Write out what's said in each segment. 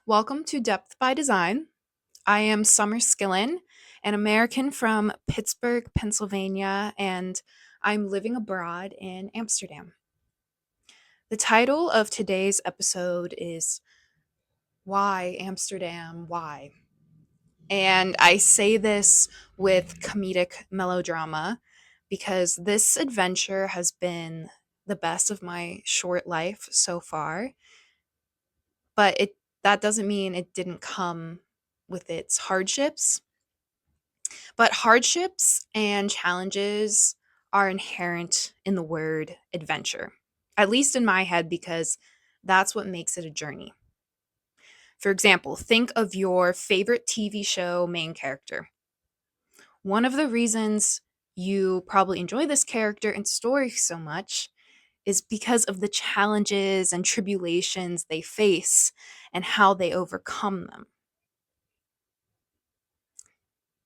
Welcome to Depth by Design. I am Summer Skillen, an American from Pittsburgh, Pennsylvania, and I'm living abroad in Amsterdam. The title of today's episode is Why Amsterdam? Why? And I say this with comedic melodrama because this adventure has been the best of my short life so far, but that doesn't mean it didn't come with its hardships. But hardships and challenges are inherent in the word adventure, at least in my head, because that's what makes it a journey. For example, think of your favorite TV show main character. One of the reasons you probably enjoy this character and story so much is because of the challenges and tribulations they face and how they overcome them.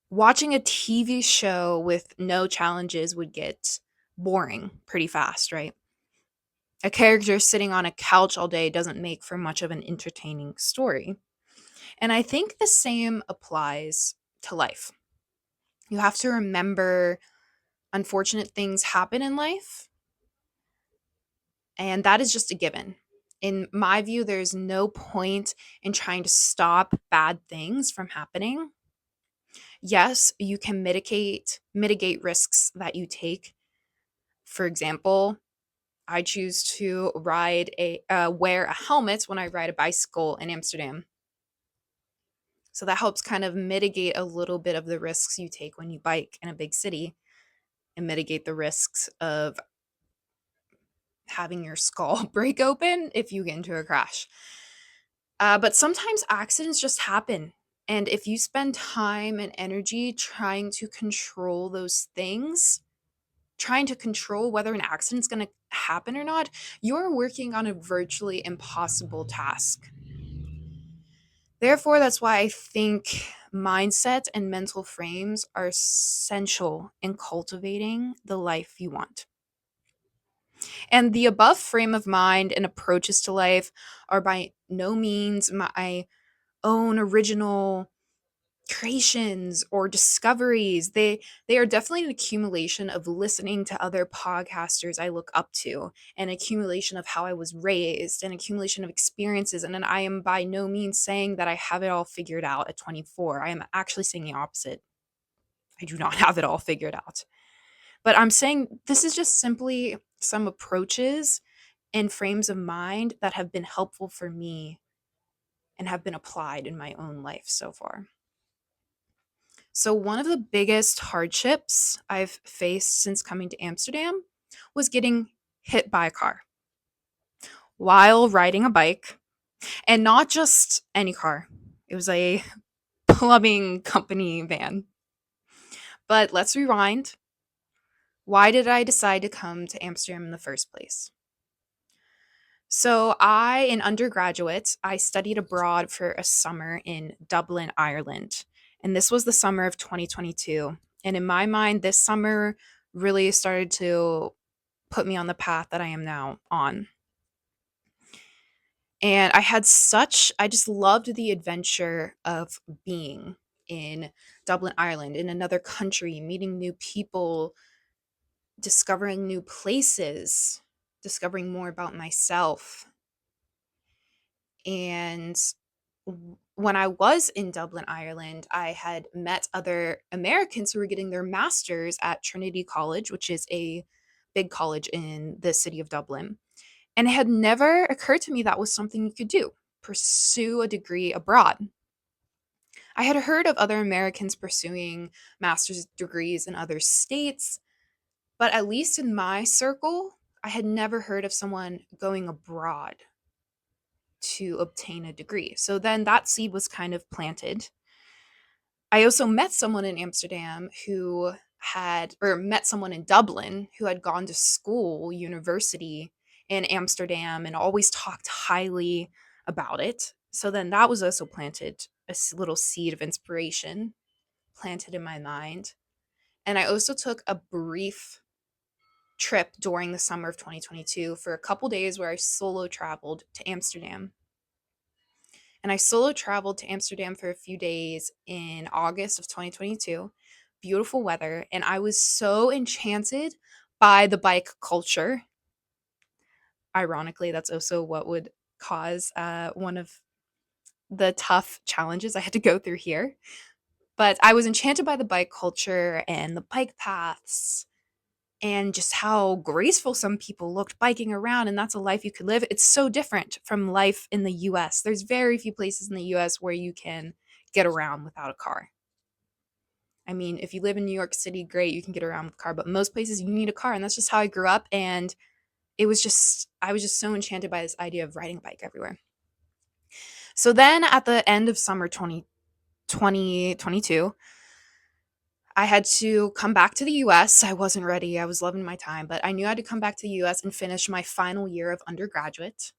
Watching a TV show with no challenges would get boring pretty fast, right? A character sitting on a couch all day doesn't make for much of an entertaining story. And I think the same applies to life. You have to remember unfortunate things happen in life, and that is just a given. In my view, there's no point in trying to stop bad things from happening. Yes, you can mitigate risks that you take. For example, I choose to wear a helmet when I ride a bicycle in Amsterdam. So that helps kind of mitigate a little bit of the risks you take when you bike in a big city and mitigate the risks of having your skull break open if you get into a crash. But sometimes accidents just happen. And if you spend time and energy trying to control those things, trying to control whether an accident's going to happen or not, you're working on a virtually impossible task. Therefore, that's why I think mindset and mental frames are essential in cultivating the life you want. And the above frame of mind and approaches to life are by no means my own original creations or discoveries. They are definitely an accumulation of listening to other podcasters I look up to, an accumulation of how I was raised, an accumulation of experiences. And then I am by no means saying that I have it all figured out at 24. I am actually saying the opposite. I do not have it all figured out. But I'm saying this is just simply some approaches and frames of mind that have been helpful for me and have been applied in my own life so far. So, one of the biggest hardships I've faced since coming to Amsterdam was getting hit by a car while riding a bike, and not just any car. It was a plumbing company van. But let's rewind. Why did I decide to come to Amsterdam in the first place? So, in undergraduate, I studied abroad for a summer in Dublin, Ireland. And this was the summer of 2022. And in my mind, this summer really started to put me on the path that I am now on. And I just loved the adventure of being in Dublin, Ireland, in another country, meeting new people, discovering new places, discovering more about myself. And when I was in Dublin, Ireland, I had met other Americans who were getting their masters at Trinity College, which is a big college in the city of Dublin. And it had never occurred to me that was something you could do, pursue a degree abroad. I had heard of other Americans pursuing master's degrees in other states, but at least in my circle, I had never heard of someone going abroad to obtain a degree. So then that seed was kind of planted. I also met someone in Amsterdam who met someone in Dublin who had gone to university in Amsterdam and always talked highly about it. So then that was also planted, little seed of inspiration planted in my mind. And I also took a brief trip during the summer of 2022 for a couple days where I solo traveled to Amsterdam. And I solo traveled to Amsterdam for a few days in August of 2022. Beautiful weather, and I was so enchanted by the bike culture. Ironically, that's also what would cause one of the tough challenges I had to go through here. But I was enchanted by the bike culture and the bike paths and just how graceful some people looked biking around. And that's a life you could live. It's so different from life in the US. There's very few places in the US where you can get around without a car. I mean, if you live in New York City, great, you can get around with a car, but most places you need a car. And that's just how I grew up. And I was just so enchanted by this idea of riding a bike everywhere. So then at the end of summer 2022, I had to come back to the US. I wasn't ready. I was loving my time, but I knew I had to come back to the US and finish my final year of undergraduate.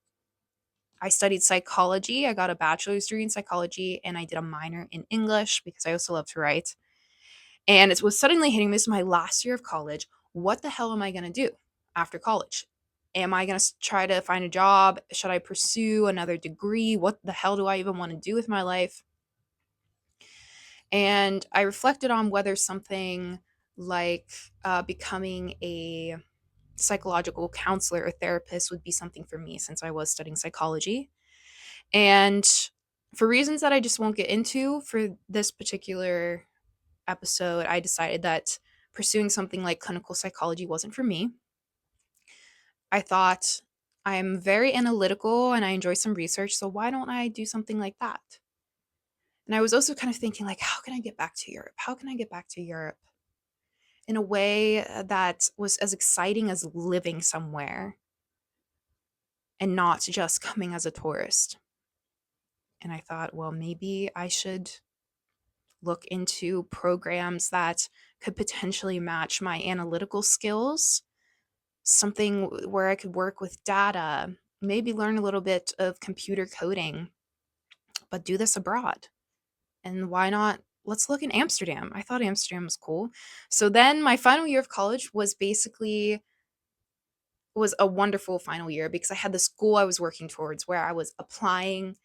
I studied psychology. I got a bachelor's degree in psychology and I did a minor in English because I also love to write. And it was suddenly hitting me. This is my last year of college. What the hell am I going to do after college? Am I going to try to find a job? Should I pursue another degree? What the hell do I even want to do with my life? And I reflected on whether something like becoming a psychological counselor or therapist would be something for me since I was studying psychology. And for reasons that I just won't get into for this particular episode, I decided that pursuing something like clinical psychology wasn't for me. I thought I'm very analytical and I enjoy some research, so why don't I do something like that? And I was also kind of thinking like how can I get back to Europe? How can I get back to Europe in a way that was as exciting as living somewhere and not just coming as a tourist? And I thought, well, maybe I should look into programs that could potentially match my analytical skills, something where I could work with data, maybe learn a little bit of computer coding, but do this abroad. And why not? Let's look in Amsterdam. I thought Amsterdam was cool. So then my final year of college was a wonderful final year because I had the school I was working towards where I was applying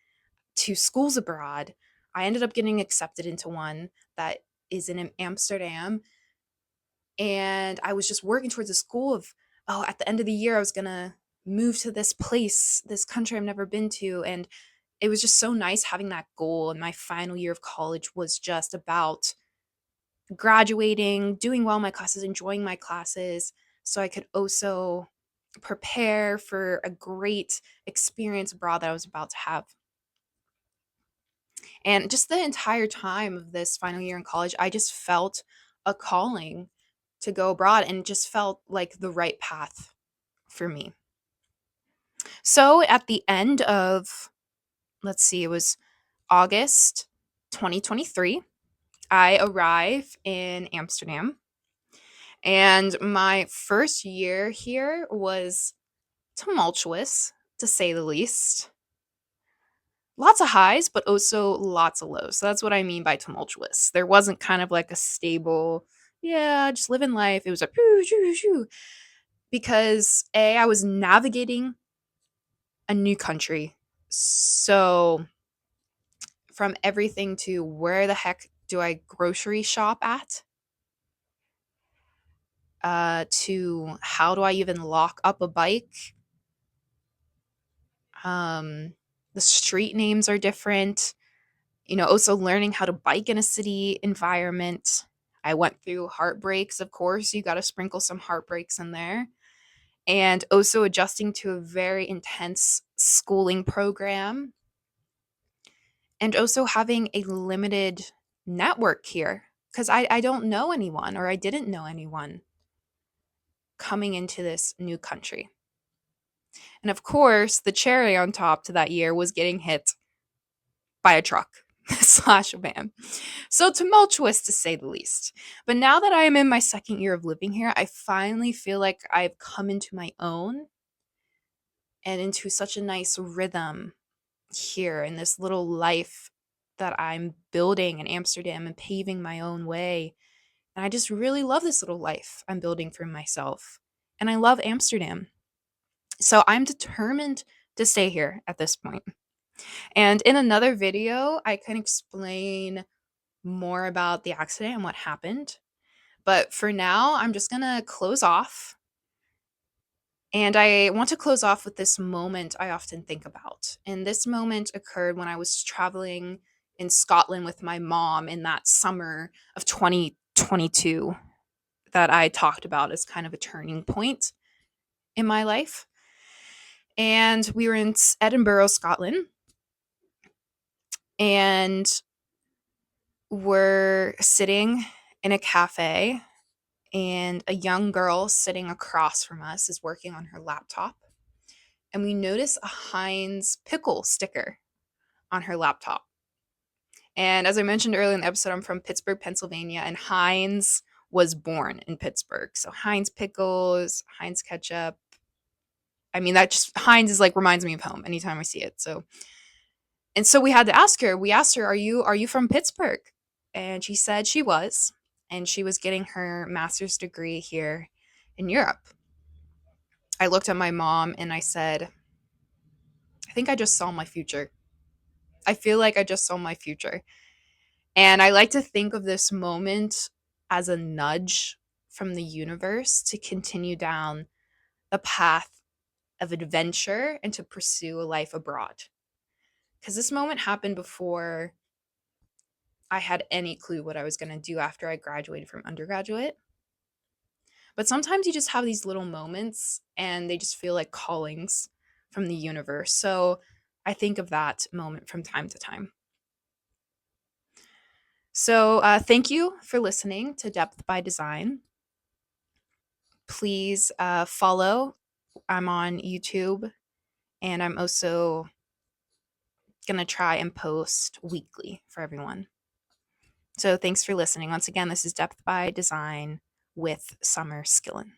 to schools abroad. I ended up getting accepted into one that is in Amsterdam. And I was just working towards a school of, oh, at the end of the year, I was going to move to this place, this country I've never been to. And it was just so nice having that goal. And my final year of college was just about graduating, doing well in my classes, enjoying my classes. So I could also prepare for a great experience abroad that I was about to have. And just the entire time of this final year in college, I just felt a calling to go abroad and just felt like the right path for me. So at the end of, let's see, it was August 2023, I arrive in Amsterdam. And my first year here was tumultuous, to say the least. Lots of highs, but also lots of lows. So that's what I mean by tumultuous. There wasn't kind of like a stable, yeah, just living life. It was a shoo, shoo, shoo. Because I was navigating a new country. So from everything to where the heck do I grocery shop at, to how do I even lock up a bike? The street names are different. Also learning how to bike in a city environment. I went through heartbreaks, of course. You got to sprinkle some heartbreaks in there. And also adjusting to a very intense schooling program. And also having a limited network here because I don't know anyone or I didn't know anyone coming into this new country. And of course, the cherry on top to that year was getting hit by a truck slash a van. So tumultuous to say the least. But now that I am in my second year of living here, I finally feel like I've come into my own and into such a nice rhythm here in this little life that I'm building in Amsterdam and paving my own way. And I just really love this little life I'm building for myself. And I love Amsterdam. So I'm determined to stay here at this point. And in another video, I can explain more about the accident and what happened. But for now, I'm just going to close off. And I want to close off with this moment I often think about. And this moment occurred when I was traveling in Scotland with my mom in that summer of 2022 that I talked about as kind of a turning point in my life. And we were in Edinburgh, Scotland, and we're sitting in a cafe, and a young girl sitting across from us is working on her laptop. And we notice a Heinz pickle sticker on her laptop. And as I mentioned earlier in the episode, I'm from Pittsburgh, Pennsylvania, and Heinz was born in Pittsburgh. So Heinz pickles, Heinz ketchup. I mean, that just Heinz is like reminds me of home anytime I see it. So we had to ask her. We asked her, "Are you from Pittsburgh?" And she said she was, and she was getting her master's degree here in Europe. I looked at my mom and I said, "I think I just saw my future. I feel like I just saw my future." And I like to think of this moment as a nudge from the universe to continue down the path of adventure and to pursue a life abroad. Because this moment happened before I had any clue what I was going to do after I graduated from undergraduate. But sometimes you just have these little moments and they just feel like callings from the universe. So I think of that moment from time to time. So thank you for listening to Depth by Design. Please follow. I'm on YouTube, and I'm also going to try and post weekly for everyone. So thanks for listening. Once again, this is Depth by Design with Summer Skillen.